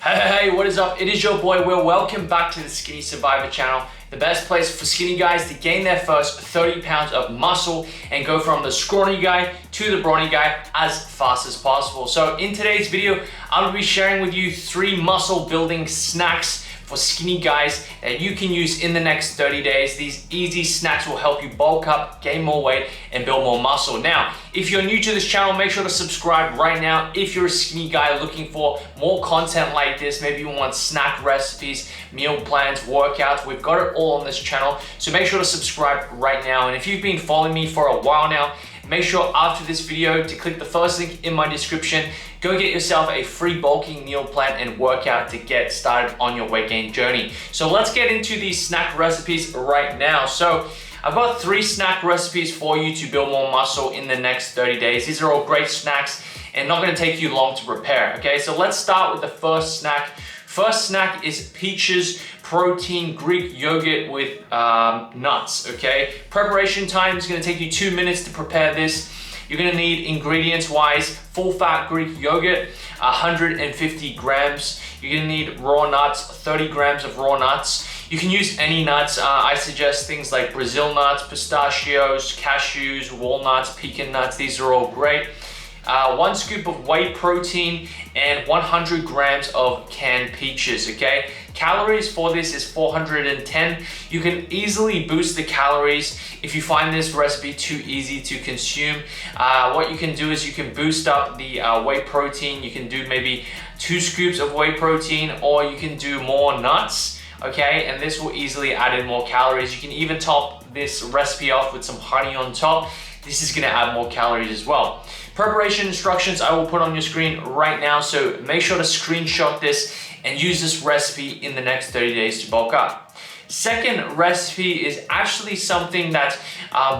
Hey, what is up? It is your boy Will. Welcome back to the Skinny Survivor channel, the best place for skinny guys to gain their first 30 pounds of muscle and go from the scrawny guy to the brawny guy as fast as possible. So in today's video, I'll be sharing with you 3 muscle building snacks for skinny guys that you can use in the next 30 days. These easy snacks will help you bulk up, gain more weight, and build more muscle. Now, if you're new to this channel, make sure to subscribe right now. If you're a skinny guy looking for more content like this, maybe you want snack recipes, meal plans, workouts, we've got it all on this channel. So make sure to subscribe right now. And if you've been following me for a while now, make sure after this video to click the first link in my description. Go get yourself a free bulking meal plan and workout to get started on your weight gain journey. So let's get into these snack recipes right now. So I've got 3 snack recipes for you to build more muscle in the next 30 days. These are all great snacks and not gonna take you long to prepare, okay? So let's start with the first snack. First snack is Peaches Protein Greek yogurt with nuts, okay? Preparation time is gonna take you 2 minutes to prepare this. You're gonna need ingredients-wise, full-fat Greek yogurt, 150 grams. You're gonna need raw nuts, 30 grams of raw nuts. You can use any nuts. I suggest things like Brazil nuts, pistachios, cashews, walnuts, pecan nuts. These are all great. 1 scoop of whey protein and 100 grams of canned peaches, okay? Calories for this is 410. You can easily boost the calories if you find this recipe too easy to consume. What you can do is you can boost up the whey protein. You can do maybe 2 scoops of whey protein, or you can do more nuts, okay? And this will easily add in more calories. You can even top this recipe off with some honey on top. This is gonna add more calories as well. Preparation instructions I will put on your screen right now, so make sure to screenshot this and use this recipe in the next 30 days to bulk up. Second recipe is actually something that's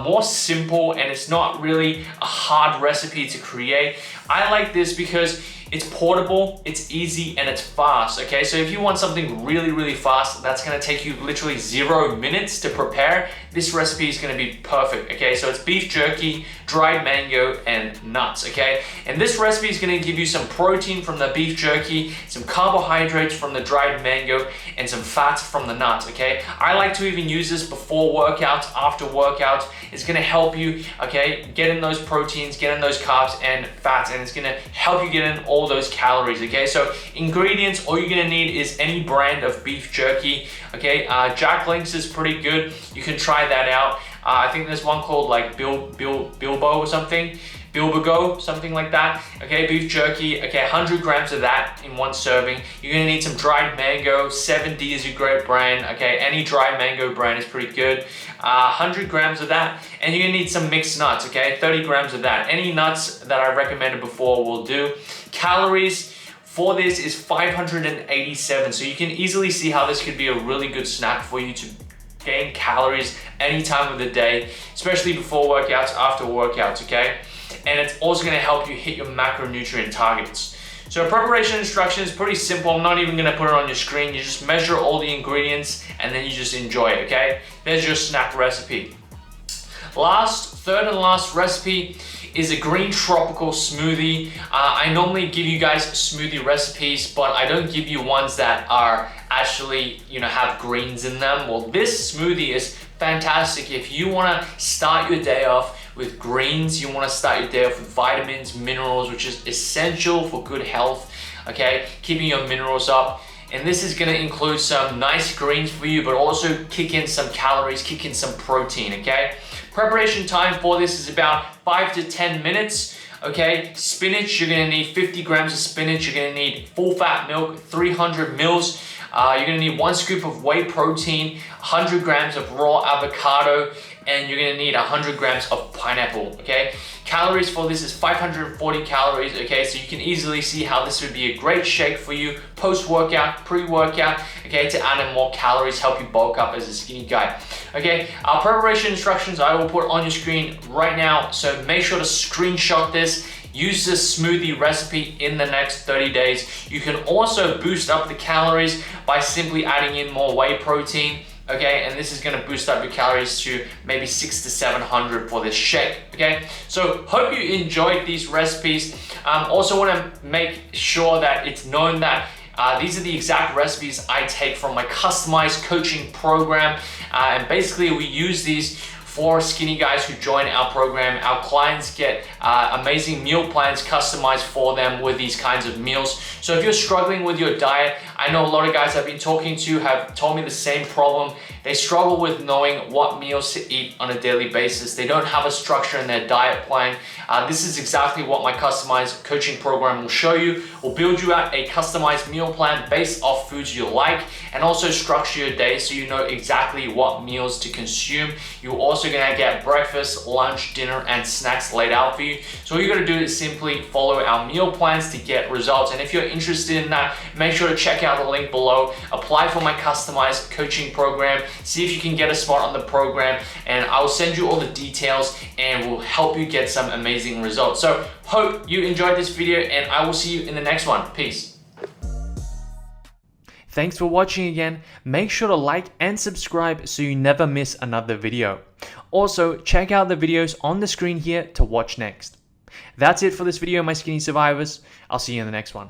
more simple, and it's not really a hard recipe to create. I like this because it's portable, it's easy, and it's fast, okay? So if you want something really, really fast, that's gonna take you literally 0 minutes to prepare, this recipe is gonna be perfect, okay? So it's beef jerky, dried mango, and nuts, okay? And this recipe is gonna give you some protein from the beef jerky, some carbohydrates from the dried mango, and some fats from the nuts, okay? I like to even use this before workouts, after workouts. It's gonna help you, okay, get in those proteins, get in those carbs and fats, and it's gonna help you get in all those calories, okay? So ingredients, all you're gonna need is any brand of beef jerky, okay? Jack Link's is pretty good. You can try that out. I think there's one called like Bilbo or something. Bilbago, something like that. Okay, beef jerky, okay, 100 grams of that in 1 serving. You're gonna need some dried mango. 7D is a great brand, okay? Any dried mango brand is pretty good. 100 grams of that. And you're gonna need some mixed nuts, okay? 30 grams of that. Any nuts that I recommended before will do. Calories for this is 587. So you can easily see how this could be a really good snack for you to gain calories any time of the day, especially before workouts, after workouts, okay? And it's also gonna help you hit your macronutrient targets. So preparation instruction is pretty simple. I'm not even gonna put it on your screen. You just measure all the ingredients and then you just enjoy it, okay? There's your snack recipe. Third and last recipe is a green tropical smoothie. I normally give you guys smoothie recipes, but I don't give you ones that are actually, have greens in them. Well, this smoothie is fantastic if you wanna start your day off with greens. You wanna start your day off with vitamins, minerals, which is essential for good health, okay? Keeping your minerals up. And this is gonna include some nice greens for you, but also kick in some calories, kick in some protein, okay? Preparation time for this is about 5 to 10 minutes, okay? Spinach, you're gonna need 50 grams of spinach. You're gonna need full fat milk, 300 mils. You're gonna need 1 scoop of whey protein, 100 grams of raw avocado, and you're gonna need 100 grams of pineapple, okay? Calories for this is 540 calories, okay? So you can easily see how this would be a great shake for you post-workout, pre-workout, okay? To add in more calories, help you bulk up as a skinny guy, okay? Our preparation instructions I will put on your screen right now, so make sure to screenshot this. Use this smoothie recipe in the next 30 days. You can also boost up the calories by simply adding in more whey protein, okay? And this is gonna boost up your calories to maybe 600 to 700 for this shake, okay? So hope you enjoyed these recipes. Also wanna make sure that it's known that These are the exact recipes I take from my customized coaching program. And basically we use these for skinny guys who join our program. Our clients get amazing meal plans customized for them with these kinds of meals. So if you're struggling with your diet, I know a lot of guys I've been talking to have told me the same problem. They struggle with knowing what meals to eat on a daily basis. They don't have a structure in their diet plan. This is exactly what my customized coaching program will show you. We'll build you out a customized meal plan based off foods you like, and also structure your day so you know exactly what meals to consume. You're also gonna get breakfast, lunch, dinner, and snacks laid out for you. So all you gotta do is simply follow our meal plans to get results. And if you're interested in that, make sure to check out the link below. Apply for my customized coaching program. See if you can get a spot on the program, and I'll send you all the details and we'll help you get some amazing results. So hope you enjoyed this video, and I will see you in the next one. Peace. Thanks for watching again. Make sure to like and subscribe so you never miss another video. Also, check out the videos on the screen here to watch next. That's it for this video, my skinny survivors. I'll see you in the next one.